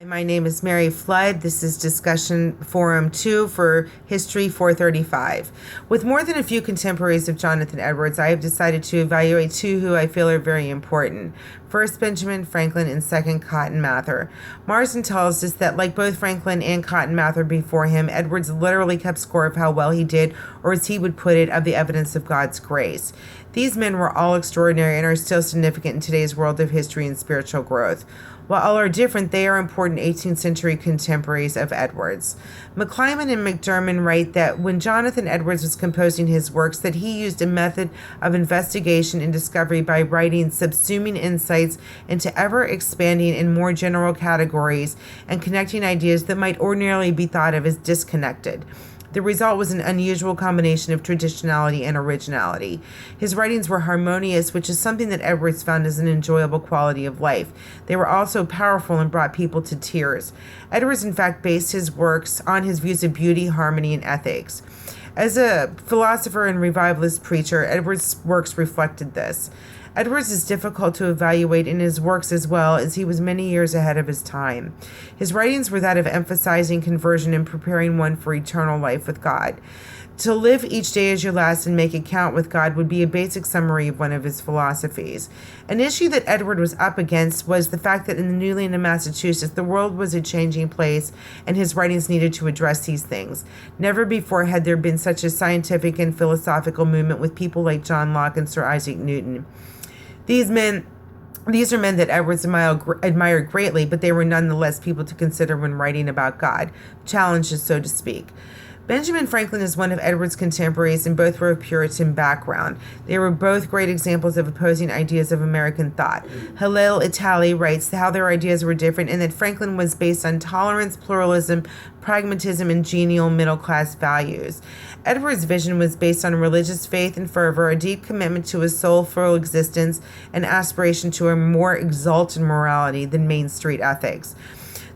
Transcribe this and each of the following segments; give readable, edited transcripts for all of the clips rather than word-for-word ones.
My name is Mary Flood. This is discussion forum 2 for History 435. With more than a few contemporaries of Jonathan Edwards, I have decided to evaluate two who I feel are very important. First, Benjamin Franklin, and second, Cotton Mather. Marsden tells us that, like both Franklin and Cotton Mather before him, Edwards literally kept score of how well he did, or as he would put it, of the evidence of God's grace. These men were all extraordinary and are still significant in today's world of history and spiritual growth. While all are different, they are important 18th century contemporaries of Edwards. McClyman and McDermott write that when Jonathan Edwards was composing his works, that he used a method of investigation and discovery by writing subsuming insights into ever-expanding and more general categories and connecting ideas that might ordinarily be thought of as disconnected. The result was an unusual combination of traditionality and originality. His writings were harmonious, which is something that Edwards found as an enjoyable quality of life. They were also powerful and brought people to tears. Edwards, in fact, based his works on his views of beauty, harmony, and ethics. As a philosopher and revivalist preacher, Edwards' works reflected this. Edwards is difficult to evaluate in his works as well, as he was many years ahead of his time. His writings were that of emphasizing conversion and preparing one for eternal life with God. To live each day as your last and make it count with God would be a basic summary of one of his philosophies. An issue that Edward was up against was the fact that in the New Land of Massachusetts, the world was a changing place, and his writings needed to address these things. Never before had there been such a scientific and philosophical movement with people like John Locke and Sir Isaac Newton. These are men that Edwards admired greatly, but they were nonetheless people to consider when writing about God, challenges, so to speak. Benjamin Franklin is one of Edwards' contemporaries, and both were of Puritan background. They were both great examples of opposing ideas of American thought. Hillel Italy writes how their ideas were different and that Franklin was based on tolerance, pluralism, pragmatism, and genial middle-class values. Edwards' vision was based on religious faith and fervor, a deep commitment to a soulful existence, and aspiration to a more exalted morality than Main Street ethics.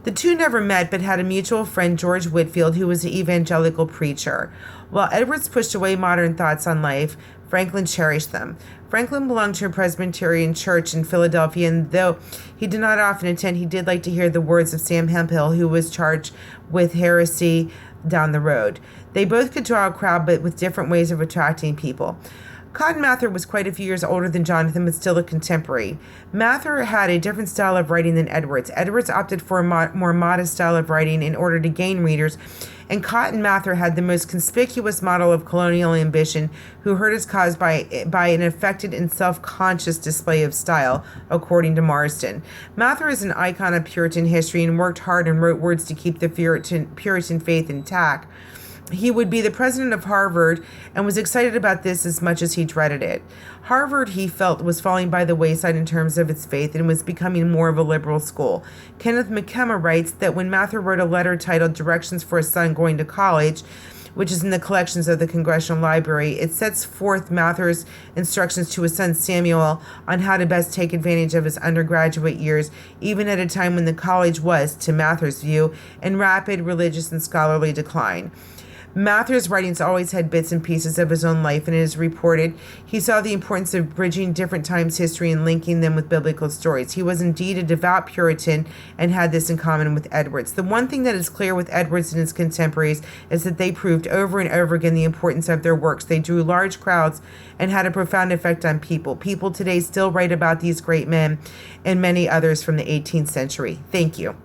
The two never met, but had a mutual friend, George Whitefield, who was an evangelical preacher. While Edwards pushed away modern thoughts on life, Franklin cherished them. Franklin belonged to a Presbyterian church in Philadelphia, and though he did not often attend, he did like to hear the words of Sam Hemphill, who was charged with heresy down the road. They both could draw a crowd, but with different ways of attracting people. Cotton Mather was quite a few years older than Jonathan, but still a contemporary. Mather had a different style of writing than Edwards. Edwards opted for a more modest style of writing in order to gain readers, and Cotton Mather had the most conspicuous model of colonial ambition, who hurt his cause by an affected and self-conscious display of style, according to Marsden. Mather is an icon of Puritan history and worked hard and wrote words to keep the Puritan faith intact. He would be the president of Harvard and was excited about this as much as he dreaded it. Harvard, he felt, was falling by the wayside in terms of its faith and was becoming more of a liberal school. Kenneth McKenna writes that when Mather wrote a letter titled Directions for a Son Going to College, which is in the collections of the Congressional Library, it sets forth Mather's instructions to his son Samuel on how to best take advantage of his undergraduate years, even at a time when the college was, to Mather's view, in rapid religious and scholarly decline. Mather's writings always had bits and pieces of his own life, and it is reported he saw the importance of bridging different times' history and linking them with biblical stories. He was indeed a devout Puritan and had this in common with Edwards. The one thing that is clear with Edwards and his contemporaries is that they proved over and over again the importance of their works. They drew large crowds and had a profound effect on people. People today still write about these great men and many others from the 18th century. Thank you.